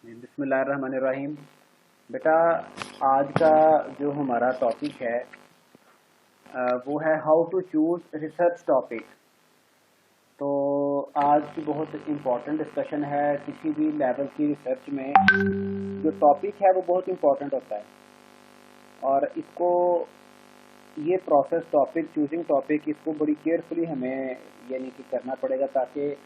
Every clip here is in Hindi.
बिस्मिल्लाहिर्रहमानिर्रहीम। बेटा, आज का जो हमारा टॉपिक है वो है how to choose research topic. तो आज की बहुत इम्पोर्टेंट डिस्कशन है। किसी भी लेवल की रिसर्च में जो टॉपिक है वो बहुत इम्पोर्टेंट होता है, और इसको ये प्रोसेस टॉपिक चूजिंग टॉपिक इसको बड़ी केयरफुली हमें यानी कि करना पड़ेगा, ताकि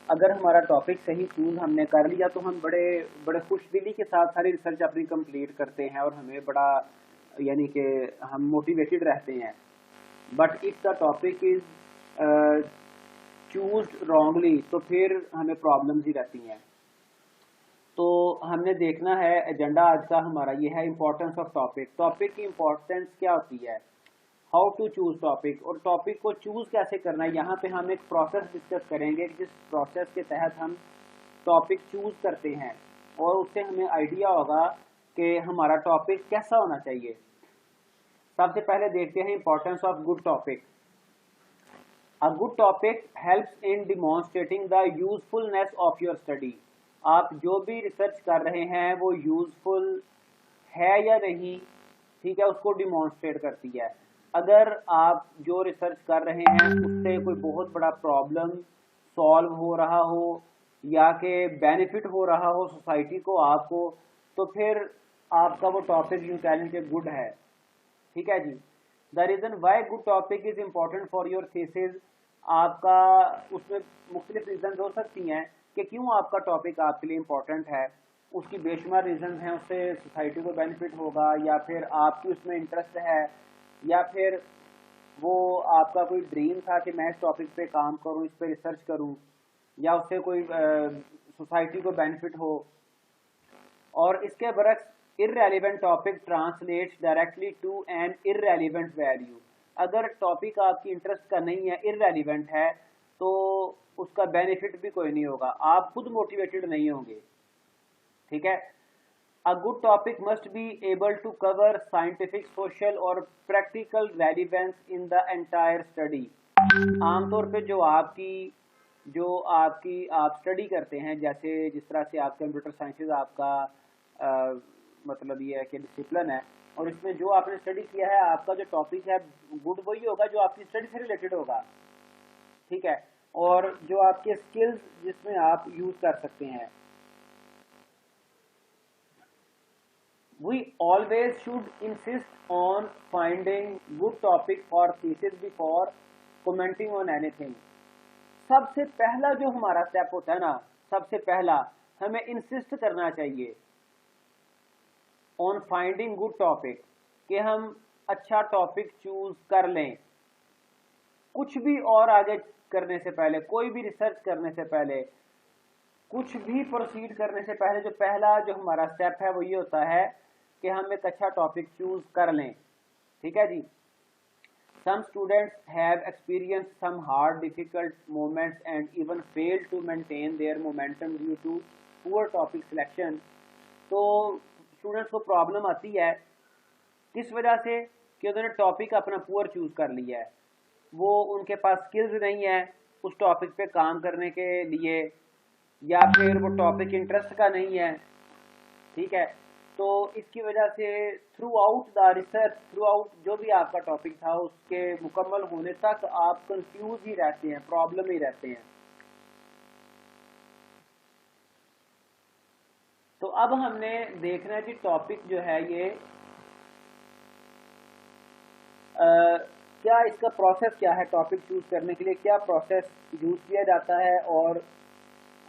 अगर हमारा टॉपिक सही चूज हमने कर लिया तो हम बड़े बड़े खुशदिली के साथ सारी रिसर्च अपनी कंप्लीट करते हैं और हमें बड़ा यानी कि हम मोटिवेटेड रहते हैं। But if the topic is choose wrongly तो फिर हमें प्रॉब्लम्स ही रहती हैं। तो हमने देखना है, एजेंडा आज का हमारा ये है इम्पोर्टेंस ऑफ टॉपिक। टॉपिक की इम्पोर्टेंस क्या होती है, हाउ टू चूज टॉपिक, और टॉपिक को चूज कैसे करना है। यहाँ पे हम एक प्रोसेस डिस्कस करेंगे जिस प्रोसेस के तहत हम टॉपिक चूज करते हैं, और उससे हमें आइडिया होगा कि हमारा टॉपिक कैसा होना चाहिए। सबसे पहले देखते हैं importance of good topic. A good topic helps in demonstrating the usefulness of your study. आप जो भी रिसर्च कर रहे हैं वो यूजफुल है या नहीं, ठीक है, उसको डिमॉन्स्ट्रेट करती है। अगर आप जो रिसर्च कर रहे हैं उससे कोई बहुत बड़ा प्रॉब्लम सॉल्व हो रहा हो या कि बेनिफिट हो रहा हो सोसाइटी को, आपको, तो फिर आपका वो टॉपिक यूं कह लें कि गुड है। ठीक है जी। The reason why good topic is important for your thesis, आपका उसमें मुख्तलिफ रीज़न हो सकती हैं कि क्यों आपका टॉपिक आपके लिए इम्पोर्टेंट है। उसकी बेशुमार रीज़न हैं, उससे सोसाइटी को बेनिफिट होगा, या फिर आपकी उसमें इंटरेस्ट है, या फिर वो आपका कोई ड्रीम था कि मैं इस टॉपिक पे काम करूं, इस पे रिसर्च करूं, या उससे कोई सोसाइटी को बेनिफिट हो। और इसके बरक्स irrelevant topic translates directly to an irrelevant value. अगर टॉपिक आपकी इंटरेस्ट का नहीं है, इररेलेवेंट है, तो उसका बेनिफिट भी कोई नहीं होगा, आप खुद मोटिवेटेड नहीं होंगे। ठीक है। A good topic must be able to cover scientific, social और practical relevance in the entire study. आमतौर पे जो आपकी आप स्टडी करते हैं, जैसे जिस तरह से आप कंप्यूटर साइंसेज आपका मतलब ये है कि डिसिप्लिन है, और इसमें जो आपने स्टडी किया है आपका जो टॉपिक है गुड वही होगा जो आपकी स्टडी से रिलेटेड होगा। ठीक है। और जो आपके स्किल्स जिसमें आप यूज कर सकते हैं। We always should insist on finding good topic for thesis before commenting on anything। सबसे पहला जो हमारा स्टेप होता है ना, सबसे पहला हमें इंसिस्ट करना चाहिए ऑन फाइंडिंग गुड टॉपिक, कि हम अच्छा टॉपिक चूज कर लें। कुछ भी और आगे करने से पहले, कोई भी रिसर्च करने से पहले, कुछ भी प्रोसीड करने से पहले जो पहला जो हमारा स्टेप है वो ये होता है कि हम एक अच्छा टॉपिक चूज कर लें। ठीक है जी। Some students have experienced some hard, difficult moments and even failed to maintain their momentum due to poor topic selection। तो स्टूडेंट्स को प्रॉब्लम आती है किस वजह से, कि उन्होंने टॉपिक अपना पुअर चूज कर लिया है, वो उनके पास स्किल्स नहीं है उस टॉपिक पे काम करने के लिए, या फिर वो टॉपिक इंटरेस्ट का नहीं है। ठीक है। तो इसकी वजह से through out the research, through out जो भी आपका टॉपिक था उसके मुकम्मल होने तक आप कंफ्यूज ही रहते हैं, प्रॉब्लम ही रहते हैं। तो अब हमने देखना है कि टॉपिक जो है ये क्या इसका प्रोसेस क्या है, टॉपिक चूज करने के लिए क्या प्रोसेस यूज किया जाता है और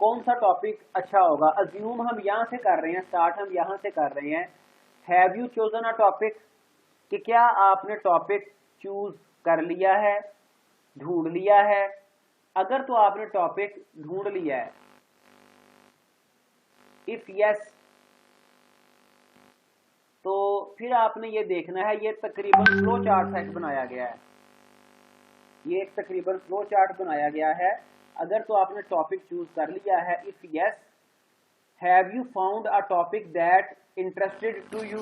कौन सा टॉपिक अच्छा होगा। अज्यूम हम यहाँ से कर रहे हैं, स्टार्ट हम यहाँ से कर रहे हैं। Have you chosen a topic, कि क्या आपने टॉपिक चूज कर लिया है, ढूंढ लिया है। अगर तो आपने टॉपिक ढूंढ लिया है, इफ यस, तो फिर आपने ये देखना है, ये तकरीबन फ्लो चार्ट सेट बनाया गया है, ये एक तकरीबन फ्लो चार्ट बनाया गया है। अगर तो आपने टॉपिक चूज कर लिया है, if yes, have you found a topic that interested to you,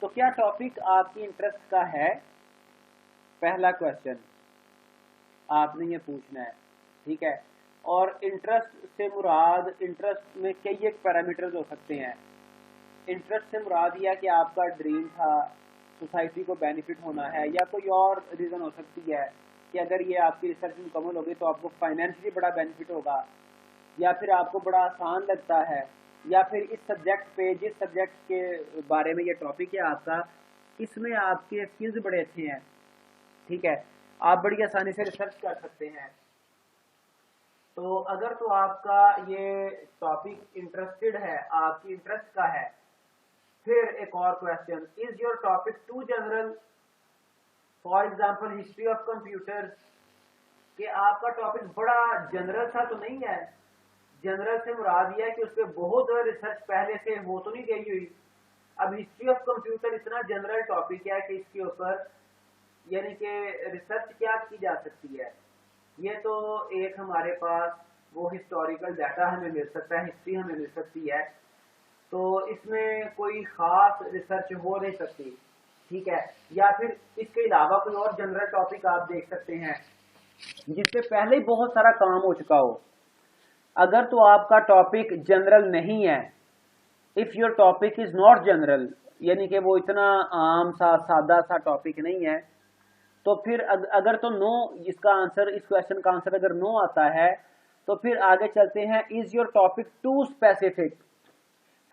तो क्या टॉपिक आपकी इंटरेस्ट का है, पहला क्वेश्चन आपने ये पूछना है। ठीक है। और इंटरेस्ट से मुराद, इंटरेस्ट में कई एक पैरामीटर्स हो सकते हैं। इंटरेस्ट से मुराद यह कि आपका ड्रीम था सोसाइटी को बेनिफिट होना है, या कोई और रीज़न हो सकती है कि अगर ये आपकी रिसर्च मुकम्मल होगी तो आपको फाइनेंशियली बड़ा बेनिफिट होगा, या फिर आपको बड़ा आसान लगता है, या फिर इस सब्जेक्ट पे, जिस सब्जेक्ट के बारे में ये टॉपिक है आपका, इसमें आपके स्किल्स बड़े अच्छे हैं, ठीक है, आप बड़ी आसानी से रिसर्च कर सकते हैं। तो अगर तो आपका ये टॉपिक इंटरेस्टेड है, आपकी इंटरेस्ट का है, फिर एक और question, is your topic too general, for example history of computers, कि आपका टॉपिक बड़ा जनरल सा तो नहीं है। जनरल से मुराद यह है कि उस पर बहुत रिसर्च पहले से हो तो नहीं गई हुई। अब हिस्ट्री ऑफ कंप्यूटर इतना जनरल टॉपिक है कि इसके ऊपर यानी कि रिसर्च क्या की जा सकती है। ये तो एक हमारे पास वो हिस्टोरिकल डाटा हमें मिल सकता है, हिस्ट्री हमें मिल सकती है, तो इसमें कोई खास रिसर्च हो नहीं सकती, ठीक है। या फिर इसके अलावा कोई और जनरल टॉपिक आप देख सकते हैं जिससे पहले ही बहुत सारा काम हो चुका हो। अगर तो आपका टॉपिक जनरल नहीं है, if your topic is not general, यानी कि वो इतना आम सा सादा सा टॉपिक नहीं है, तो फिर अगर तो नो, इसका आंसर, इस क्वेश्चन का आंसर अगर नो आता है, तो फिर आगे चलते हैं, is your topic too specific,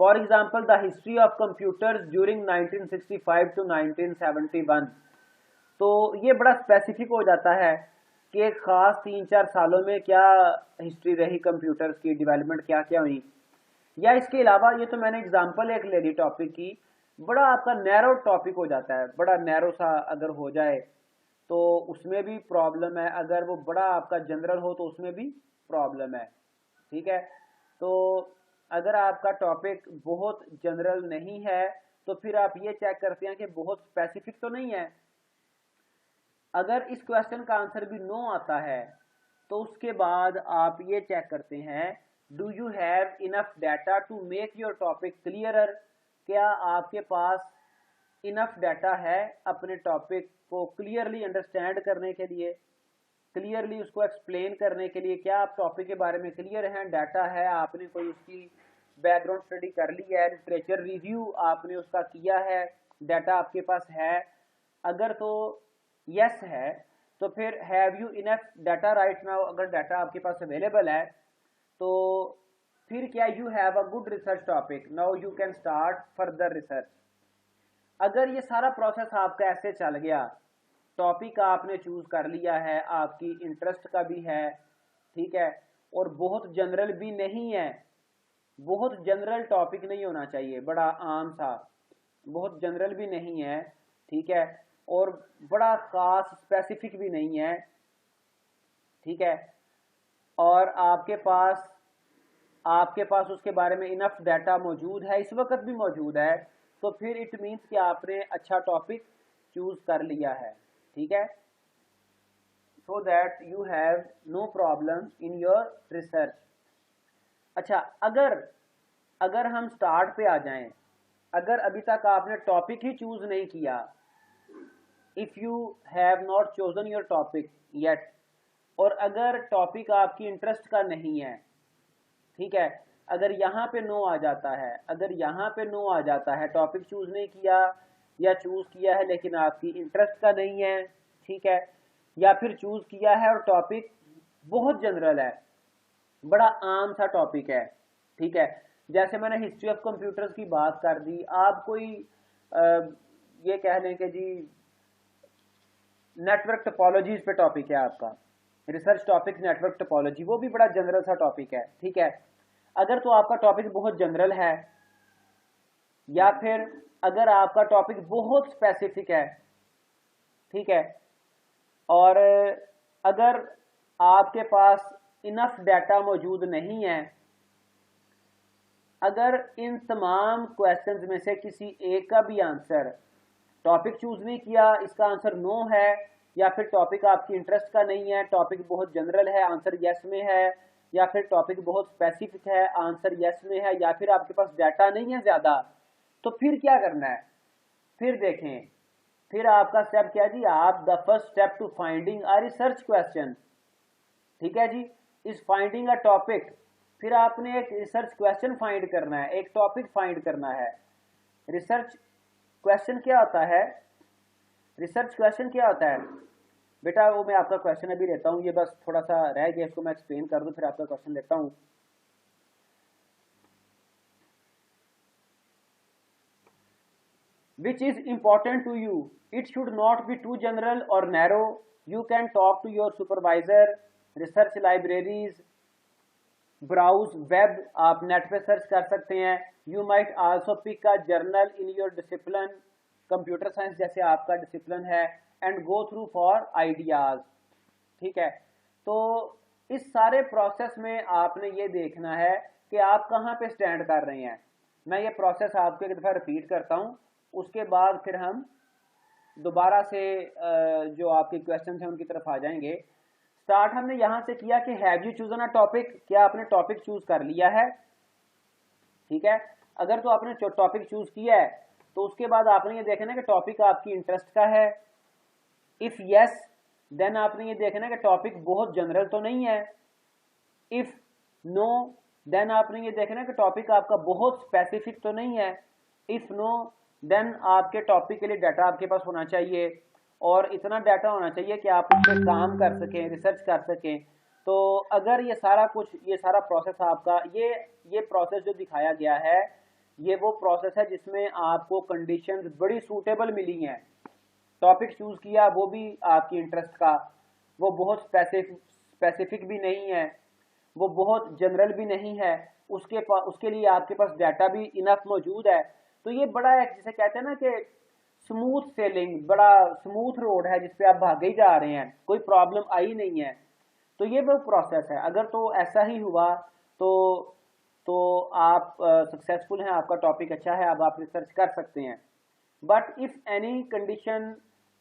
for example the history of computers during 1965 to 1971, तो ये बड़ा स्पेसिफिक हो जाता है कि एक खास 3-4 सालों में क्या हिस्ट्री रही कंप्यूटर्स की, डेवलपमेंट क्या क्या हुई। या इसके अलावा, ये तो मैंने एग्जांपल एक ले ली टॉपिक की, बड़ा आपका नैरो टॉपिक हो जाता है, बड़ा नैरो सा अगर हो जाए तो उसमें भी प्रॉब्लम है, अगर वो बड़ा आपका जनरल हो तो उसमें भी प्रॉब्लम है, ठीक है। तो अगर आपका टॉपिक बहुत जनरल नहीं है तो फिर आप ये चेक करते हैं कि बहुत स्पेसिफिक तो नहीं है। अगर इस क्वेश्चन का आंसर भी नो आता है तो उसके बाद आप ये चेक करते हैं, do you have enough data to make your topic clearer, क्या आपके पास इनफ डाटा है अपने टॉपिक को क्लियरली अंडरस्टैंड करने के लिए, क्लियरली उसको एक्सप्लेन करने के लिए। क्या आप टॉपिक के बारे में क्लियर हैं, डाटा है, आपने कोई उसकी बैकग्राउंड स्टडी कर ली है, लिटरेचर रिव्यू आपने उसका किया है, डाटा आपके पास है। अगर तो यस है तो फिर have you enough data right now, अगर डाटा आपके पास अवेलेबल है तो फिर क्या, you have a good research topic, now you can start further research. अगर ये सारा प्रोसेस आपका ऐसे चल गया, टॉपिक आपने चूज कर लिया है, आपकी इंटरेस्ट का भी है, ठीक है, और बहुत जनरल भी नहीं है, बहुत जनरल टॉपिक नहीं होना चाहिए, बड़ा आम सा, बहुत जनरल भी नहीं है, ठीक है, और बड़ा खास स्पेसिफिक भी नहीं है, ठीक है, और आपके पास उसके बारे में इनफ डाटा मौजूद है, इस वक्त भी मौजूद है, तो फिर इट मीन्स कि आपने अच्छा टॉपिक चूज कर लिया है, ठीक है, so that you have no problem in your research. अच्छा, अगर हम स्टार्ट पे आ जाएं, अगर अभी तक आपने टॉपिक ही चूज नहीं किया, if you have not chosen your topic yet, और अगर टॉपिक आपकी इंटरेस्ट का नहीं है, ठीक है, अगर यहाँ पे नो आ जाता है, अगर यहाँ पे नो आ जाता है, टॉपिक चूज नहीं किया या चूज किया है लेकिन आपकी इंटरेस्ट का नहीं है, ठीक है, या फिर चूज किया है और टॉपिक बहुत जनरल है, बड़ा आम सा टॉपिक है, ठीक है, जैसे मैंने हिस्ट्री ऑफ कंप्यूटर्स की बात कर दी, आप कोई ये कह लें कि जी नेटवर्क टोपोलॉजीज पे टॉपिक है आपका, रिसर्च टॉपिक नेटवर्क टोपोलॉजी, वो भी बड़ा जनरल सा टॉपिक है, ठीक है। अगर तो आपका टॉपिक बहुत जनरल है, या फिर अगर आपका टॉपिक बहुत स्पेसिफिक है, ठीक है, और अगर आपके पास इनफ डाटा मौजूद नहीं है, अगर इन तमाम क्वेश्चंस में से किसी एक का भी आंसर, टॉपिक चूज नहीं किया, इसका आंसर नो है, या फिर टॉपिक आपकी इंटरेस्ट का नहीं है, टॉपिक बहुत जनरल है, आंसर यस में है, या फिर टॉपिक बहुत स्पेसिफिक है, आंसर यस में है, या फिर आपके पास डाटा नहीं है ज्यादा, तो फिर क्या करना है, फिर देखें, फिर आपका स्टेप क्या जी, आप the first step to finding a research question, ठीक है जी, इज फाइंडिंग अ टॉपिक। फिर आपने एक रिसर्च क्वेश्चन फाइंड करना है, एक टॉपिक फाइंड करना है। रिसर्च क्वेश्चन क्या होता है? रिसर्च क्वेश्चन क्या होता है बेटा? वो मैं आपका क्वेश्चन अभी लेता हूँ, ये बस थोड़ा सा रह गया, इसको मैं एक्सप्लेन कर दूं, फिर आपका क्वेश्चन लेता हूँ। Which is important to you? It should not be too general or narrow. You can talk to your supervisor, research libraries, browse web, आप नेट पे सर्च कर सकते हैं। You might also pick a journal in your discipline, computer science जैसे आपका डिसिप्लिन है, and go through for ideas. ठीक है, तो इस सारे प्रोसेस में आपने ये देखना है कि आप कहाँ पे स्टैंड कर रहे हैं। मैं ये प्रोसेस आपको एक दफ़ा रिपीट करता हूँ, उसके बाद फिर हम दोबारा से जो आपके क्वेश्चन हैं उनकी तरफ आ जाएंगे। स्टार्ट हमने यहां से किया कि have you chosen a topic, क्या आपने टॉपिक चूज कर लिया है? ठीक है, अगर तो आपने टॉपिक चूज किया है तो उसके बाद आपने ये देखना कि टॉपिक आपकी इंटरेस्ट का है। इफ यस, देन आपने ये देखना कि टॉपिक बहुत जनरल तो नहीं है। इफ नो, देन आपने ये देखना कि टॉपिक आपका बहुत स्पेसिफिक तो नहीं है। इफ नो, देन आपके टॉपिक के लिए डाटा आपके पास होना चाहिए, और इतना डाटा होना चाहिए कि आप उस पर काम कर सकें, रिसर्च कर सकें। तो अगर ये सारा कुछ, ये सारा प्रोसेस आपका, ये प्रोसेस जो दिखाया गया है, ये वो प्रोसेस है जिसमें आपको कंडीशंस बड़ी सूटेबल मिली हैं। टॉपिक चूज किया वो भी आपकी इंटरेस्ट का, वो बहुत स्पेसिफिक भी नहीं है, वो बहुत जनरल भी नहीं है, उसके लिए आपके पास डाटा भी इनफ मौजूद है। तो ये बड़ा एक, जिसे कहते हैं ना कि स्मूथ सेलिंग, बड़ा स्मूथ रोड है जिसपे आप भागे ही जा रहे हैं, कोई प्रॉब्लम आई नहीं है। तो ये वो प्रोसेस है। अगर तो ऐसा ही हुआ तो आप सक्सेसफुल हैं, आपका टॉपिक अच्छा है, अब आप रिसर्च कर सकते हैं। But if any condition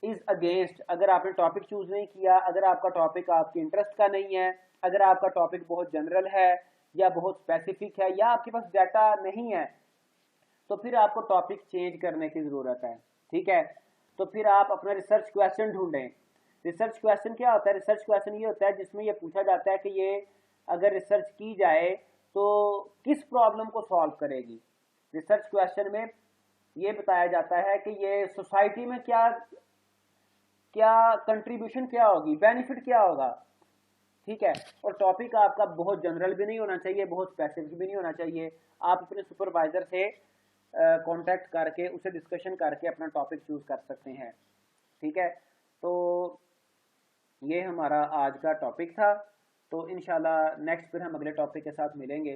is against, अगर आपने टॉपिक चूज नहीं किया, अगर आपका टॉपिक आपके इंटरेस्ट का नहीं है, अगर आपका टॉपिक बहुत जनरल है या बहुत स्पेसिफिक है, या आपके पास डाटा नहीं है, तो फिर आपको टॉपिक चेंज करने की ज़रूरत है। ठीक है, तो फिर आप अपना रिसर्च क्वेश्चन ढूंढें। रिसर्च क्वेश्चन क्या होता है? रिसर्च क्वेश्चन ये होता है जिसमें ये पूछा जाता है कि ये अगर रिसर्च की जाए तो किस प्रॉब्लम को सॉल्व करेगी। रिसर्च क्वेश्चन में ये बताया जाता है कि ये सोसाइटी में क्या क्या कंट्रीब्यूशन क्या होगी, बेनिफिट क्या होगा। ठीक है, और टॉपिक आपका बहुत जनरल भी नहीं होना चाहिए, बहुत स्पेसिफिक भी नहीं होना चाहिए। आप अपने सुपरवाइजर से कांटेक्ट करके, उसे डिस्कशन करके अपना टॉपिक चूज कर सकते हैं। ठीक है, तो ये हमारा आज का टॉपिक था। तो इंशाल्लाह नेक्स्ट फिर हम अगले टॉपिक के साथ मिलेंगे।